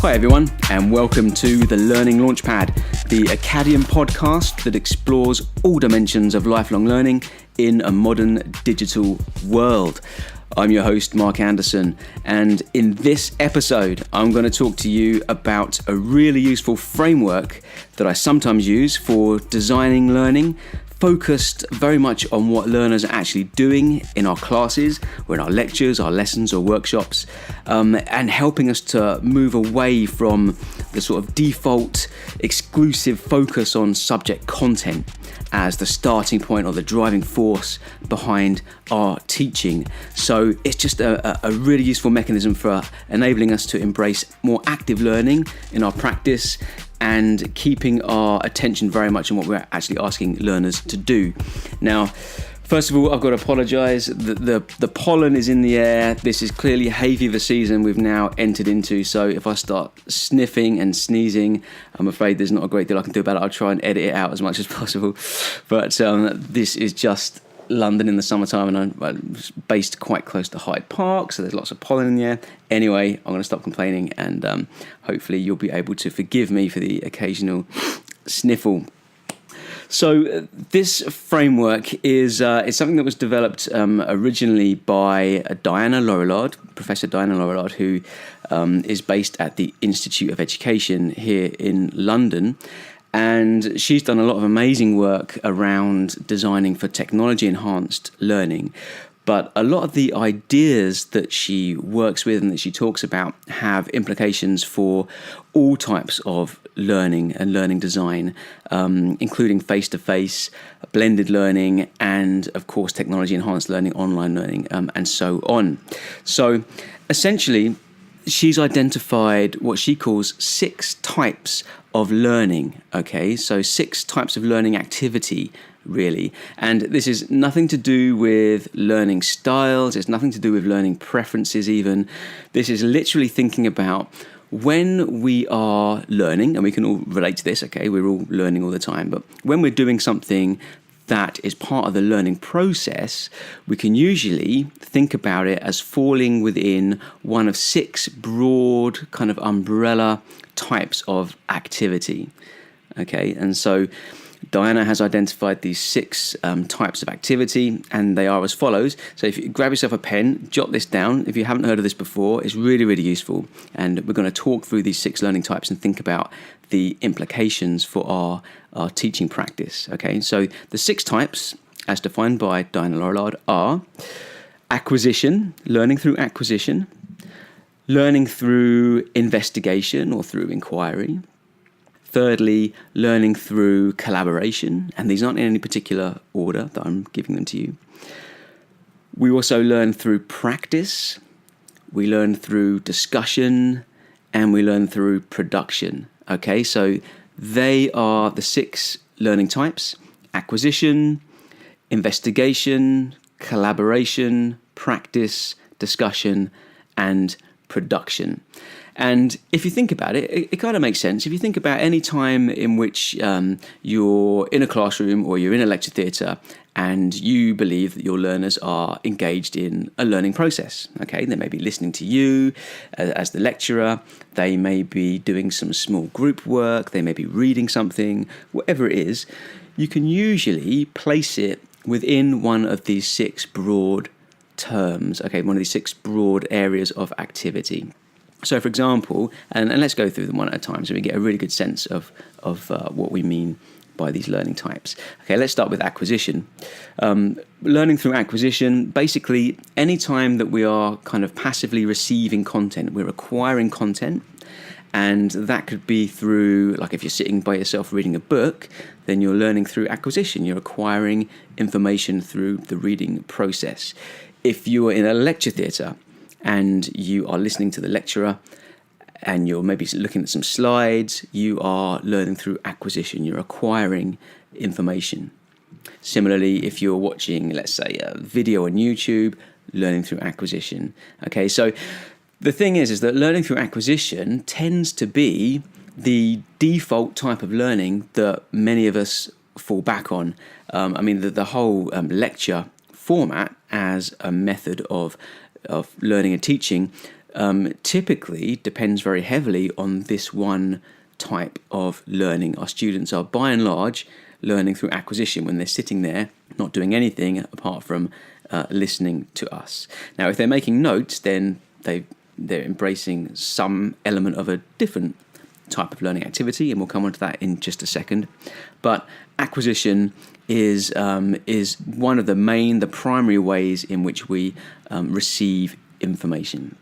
Hi everyone, and welcome to the Learning Launchpad, the Acadian podcast that explores all dimensions of lifelong learning in a modern digital world. I'm your host, Mark Anderson, and in this episode, I'm going to talk to you about a really useful framework that I sometimes use for designing learning, focused very much on what learners are actually doing in our classes, or in our lectures, our lessons or workshops, and helping us to move away from the sort of default exclusive focus on subject content as the starting point or the driving force behind our teaching. So it's just a really useful mechanism for enabling us to embrace more active learning in our practice and keeping our attention very much on what we're actually asking learners to do. Now, first of all, I've got to apologise. The pollen is in the air. This is clearly hay fever season we've now entered into. So if I start sniffing and sneezing, I'm afraid there's not a great deal I can do about it. I'll try and edit it out as much as possible. But this is just London in the summertime, and I'm based quite close to Hyde Park, so there's lots of pollen in the air. Anyway, I'm going to stop complaining, and hopefully you'll be able to forgive me for the occasional sniffle. So this framework is something that was developed originally by Diana Laurillard, Professor Diana Laurillard, who is based at the Institute of Education here in London. And she's done a lot of amazing work around designing for technology-enhanced learning. But a lot of the ideas that she works with and that she talks about have implications for all types of learning and learning design, including face-to-face, blended learning, and, of course, technology-enhanced learning, online learning, and so on. So, essentially, she's identified what she calls 6 types of learning, okay? So 6 types of learning activity, really. And this is nothing to do with learning styles. It's nothing to do with learning preferences even. This is literally thinking about when we are learning, and we can all relate to this, okay? We're all learning all the time. But when we're doing something that is part of the learning process, we can usually think about it as falling within one of 6 broad kind of umbrella types of activity. Okay, and so Diana has identified these 6 types of activity, and they are as follows. So if you grab yourself a pen, jot this down. If you haven't heard of this before, it's really, really useful. And we're going to talk through these 6 learning types and think about the implications for our teaching practice. Okay, so the 6 types, as defined by Diana Laurillard, are acquisition, learning through acquisition, learning through investigation or through inquiry. Thirdly, learning through collaboration, and these aren't in any particular order that I'm giving them to you. We also learn through practice, we learn through discussion, and we learn through production. Okay, so they are the 6 learning types: acquisition, investigation, collaboration, practice, discussion, and production. And if you think about it, it kind of makes sense. If you think about any time in which you're in a classroom or you're in a lecture theatre and you believe that your learners are engaged in a learning process, okay? They may be listening to you as the lecturer, they may be doing some small group work, they may be reading something, whatever it is, you can usually place it within one of these 6 broad terms, okay? One of these 6 broad areas of activity. So, for example, and let's go through them one at a time so we get a really good sense of what we mean by these learning types. Okay, let's start with acquisition. Learning through acquisition, basically any time that we are kind of passively receiving content, we're acquiring content, and that could be through, like if you're sitting by yourself reading a book, then you're learning through acquisition. You're acquiring information through the reading process. If you are in a lecture theatre, and you are listening to the lecturer and you're maybe looking at some slides, you are learning through acquisition, you're acquiring information. Similarly, if you're watching, let's say, a video on YouTube, learning through acquisition. Okay, so the thing is that learning through acquisition tends to be the default type of learning that many of us fall back on. The whole lecture format as a method of learning and teaching typically depends very heavily on this one type of learning. Our students are by and large learning through acquisition when they're sitting there not doing anything apart from listening to us. Now, if they're making notes, then they're embracing some element of a different type of learning activity, and we'll come on to that in just a second. But acquisition is one of the primary ways in which we receive information.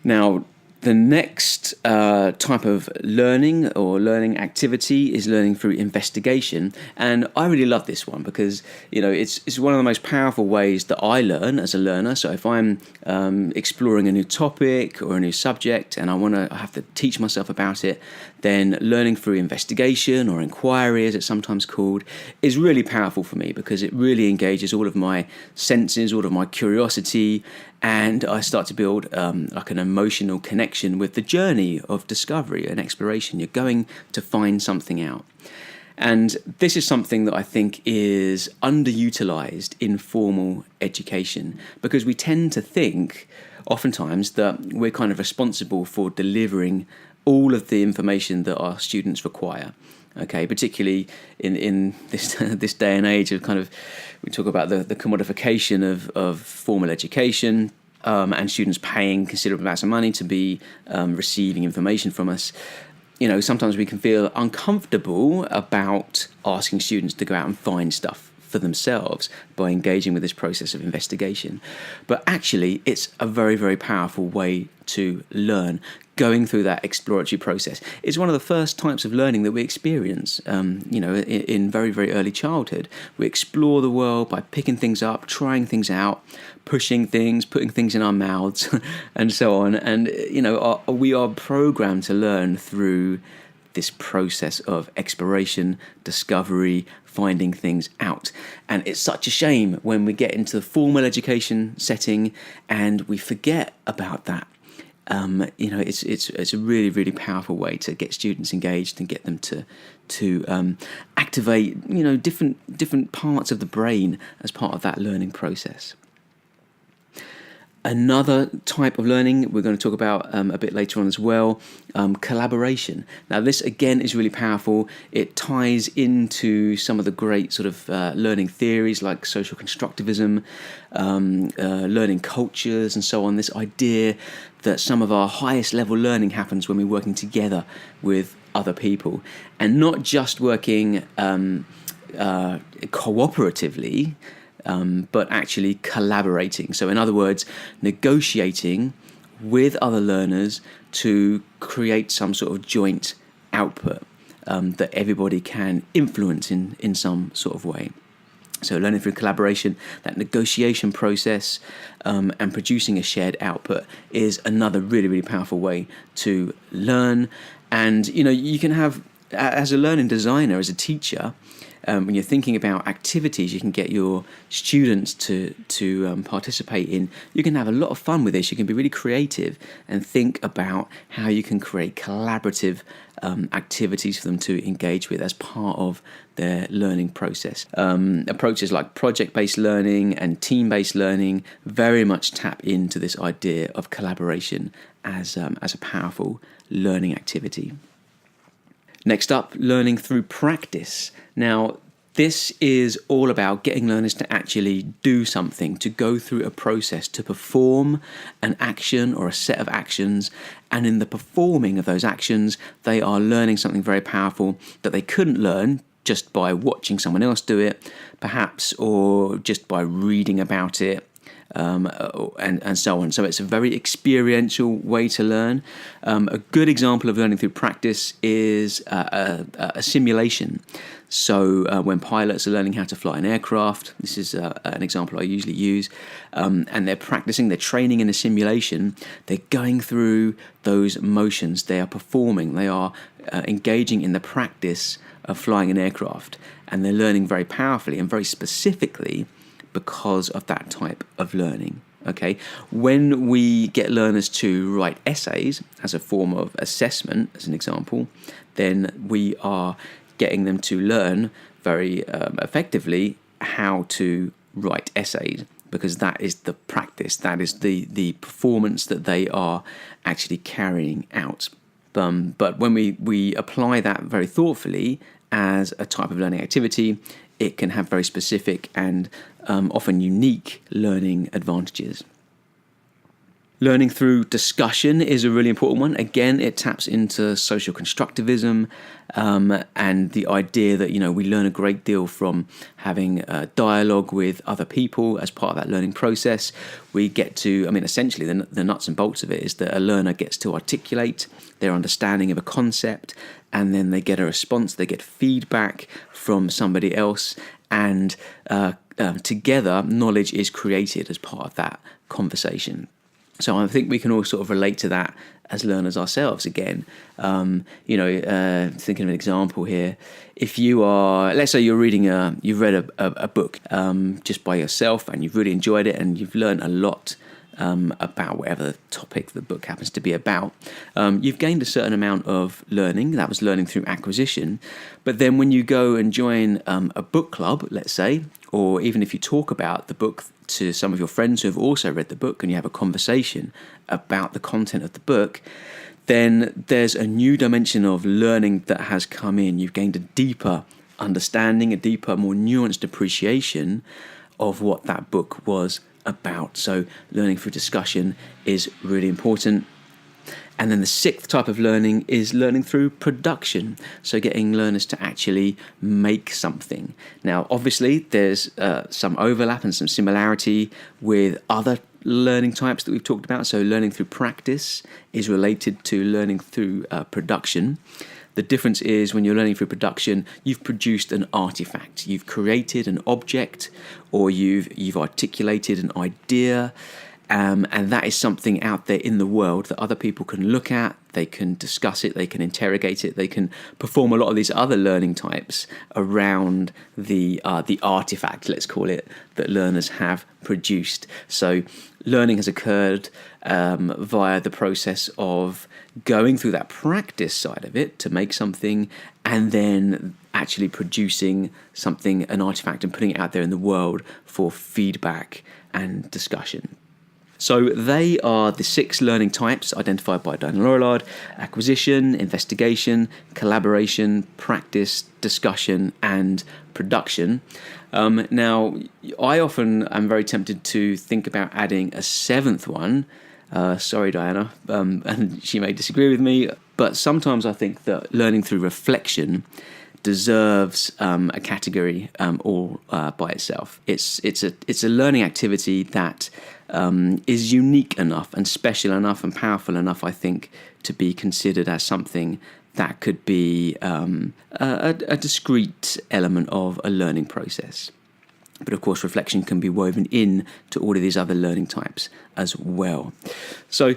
Now, the next type of learning or learning activity is learning through investigation, and I really love this one because it's one of the most powerful ways that I learn as a learner. So if I'm exploring a new topic or a new subject and I have to teach myself about it, then learning through investigation or inquiry, as it's sometimes called, is really powerful for me because it really engages all of my senses, all of my curiosity, and I start to build like an emotional connection with the journey of discovery and exploration. You're going to find something out. And this is something that I think is underutilized in formal education because we tend to think oftentimes that we're kind of responsible for delivering all of the information that our students require. Okay, particularly in this day and age of we talk about the commodification of formal education and students paying considerable amounts of money to be receiving information from us. Sometimes we can feel uncomfortable about asking students to go out and find stuff for themselves by engaging with this process of investigation. But actually, it's a very, very powerful way to learn. Going through that exploratory process is one of the first types of learning that we experience, in very, very early childhood. We explore the world by picking things up, trying things out, pushing things, putting things in our mouths, and so on. And, we are programmed to learn through this process of exploration, discovery, finding things out. And it's such a shame when we get into the formal education setting and we forget about that. It's a really, really powerful way to get students engaged and get them to activate, different parts of the brain as part of that learning process. Another type of learning we're going to talk about a bit later on as well, collaboration. Now, this again is really powerful. It ties into some of the great sort of learning theories like social constructivism, learning cultures, and so on. This idea that some of our highest level learning happens when we're working together with other people, and not just working cooperatively, but actually collaborating. So in other words, negotiating with other learners to create some sort of joint output that everybody can influence in some sort of way. So learning through collaboration, that negotiation process and producing a shared output is another really, really powerful way to learn. And, you can have, as a learning designer, as a teacher, when you're thinking about activities you can get your students to participate in, you can have a lot of fun with this. You can be really creative and think about how you can create collaborative activities for them to engage with as part of their learning process. Approaches like project-based learning and team-based learning very much tap into this idea of collaboration as a powerful learning activity. Next up, learning through practice. Now, this is all about getting learners to actually do something, to go through a process, to perform an action or a set of actions. And in the performing of those actions, they are learning something very powerful that they couldn't learn just by watching someone else do it, perhaps, or just by reading about it. And so on. So it's a very experiential way to learn. A good example of learning through practice is a simulation. So when pilots are learning how to fly an aircraft, this is an example I usually use, and they're practicing, they're training in a simulation, they're going through those motions, they are performing, they are engaging in the practice of flying an aircraft, and they're learning very powerfully and very specifically because of that type of learning. Okay, when we get learners to write essays as a form of assessment, as an example, then we are getting them to learn very effectively how to write essays. because that is the practice, that is the performance that they are actually carrying out. But when we apply that very thoughtfully as a type of learning activity, it can have very specific and often unique learning advantages. Learning through discussion is a really important one. Again, it taps into social constructivism and the idea that, we learn a great deal from having a dialogue with other people as part of that learning process. We get to, essentially the nuts and bolts of it is that a learner gets to articulate their understanding of a concept, and then they get a response, they get feedback from somebody else, and together knowledge is created as part of that conversation. So I think we can all sort of relate to that as learners ourselves again. Thinking of an example here. If you are, let's say you've read a book just by yourself and you've really enjoyed it and you've learned a lot about whatever the topic the book happens to be about. You've gained a certain amount of learning. That was learning through acquisition. But then when you go and join a book club, let's say, or even if you talk about the book to some of your friends who have also read the book and you have a conversation about the content of the book, then there's a new dimension of learning that has come in. You've gained a deeper understanding, a deeper, more nuanced appreciation of what that book was about. So learning through discussion is really important. And then the sixth type of learning is learning through production. So getting learners to actually make something. Now, obviously, there's some overlap and some similarity with other learning types that we've talked about. So learning through practice is related to learning through production. The difference is when you're learning through production, you've produced an artifact. You've created an object, or you've articulated an idea. And that is something out there in the world that other people can look at, they can discuss it, they can interrogate it, they can perform a lot of these other learning types around the artifact, let's call it, that learners have produced. So learning has occurred via the process of going through that practice side of it to make something, and then actually producing something, an artifact, and putting it out there in the world for feedback and discussion. So they are the 6 learning types identified by Diana Laurillard: acquisition, investigation, collaboration, practice, discussion, and production. Now, I often am very tempted to think about adding a 7th one. Sorry, Diana, and she may disagree with me, but sometimes I think that learning through reflection deserves a category all by itself. It's a learning activity that is unique enough and special enough and powerful enough, I think, to be considered as something that could be a discrete element of a learning process. But of course, reflection can be woven in to all of these other learning types as well. So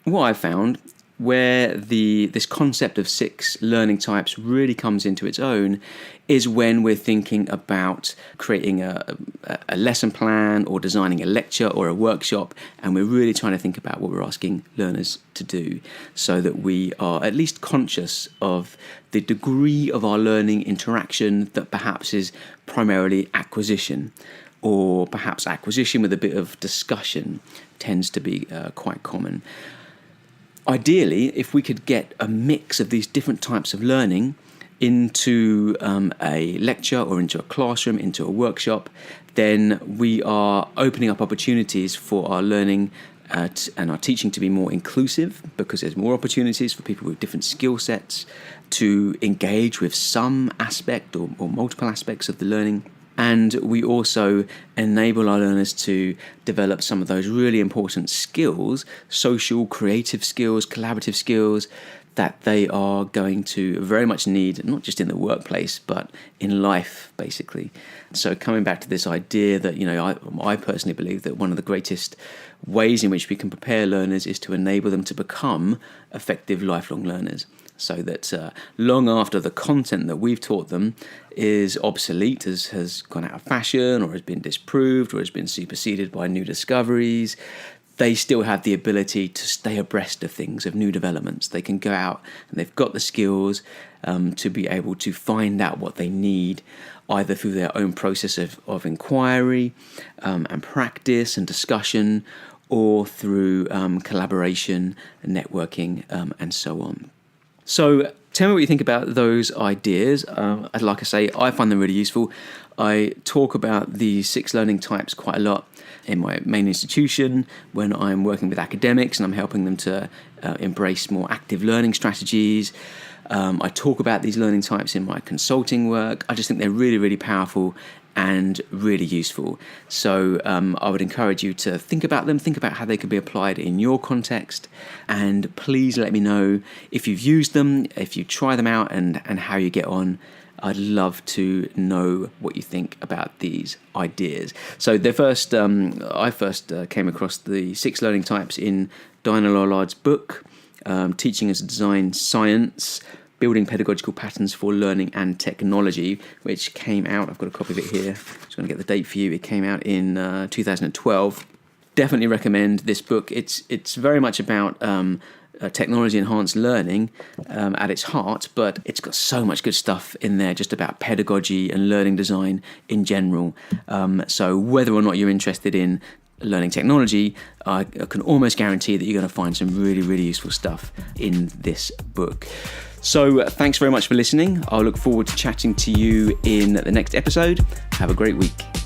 what I found, where this concept of 6 learning types really comes into its own, is when we're thinking about creating a lesson plan or designing a lecture or a workshop, and we're really trying to think about what we're asking learners to do, so that we are at least conscious of the degree of our learning interaction that perhaps is primarily acquisition, or perhaps acquisition with a bit of discussion tends to be quite common. Ideally, if we could get a mix of these different types of learning into a lecture or into a classroom, into a workshop, then we are opening up opportunities for our learning and our teaching to be more inclusive, because there's more opportunities for people with different skill sets to engage with some aspect or multiple aspects of the learning. And we also enable our learners to develop some of those really important skills, social, creative skills, collaborative skills, that they are going to very much need, not just in the workplace, but in life, basically. So coming back to this idea that, I personally believe that one of the greatest ways in which we can prepare learners is to enable them to become effective lifelong learners. So that long after the content that we've taught them is obsolete, has gone out of fashion, or has been disproved, or has been superseded by new discoveries, they still have the ability to stay abreast of things, of new developments. They can go out and they've got the skills to be able to find out what they need, either through their own process of inquiry and practice and discussion, or through collaboration and networking and so on. So tell me what you think about those ideas. Like I say, I find them really useful. I talk about the 6 learning types quite a lot in my main institution when I'm working with academics and I'm helping them to embrace more active learning strategies. I talk about these learning types in my consulting work. I just think they're really, really powerful and really useful. So I would encourage you to think about them, think about how they could be applied in your context, and please let me know if you've used them, if you try them out, and how you get on. I'd love to know what you think about these ideas. So I first came across the 6 learning types in Diana Laurillard's book, Teaching as a Design Science, Building Pedagogical Patterns for Learning and Technology, which came out, I've got a copy of it here, just going to get the date for you. It came out in 2012. Definitely recommend this book. It's very much about technology-enhanced learning at its heart, but it's got so much good stuff in there just about pedagogy and learning design in general. So whether or not you're interested in learning technology, I can almost guarantee that you're going to find some really, really useful stuff in this book. So thanks very much for listening. I'll look forward to chatting to you in the next episode. Have a great week.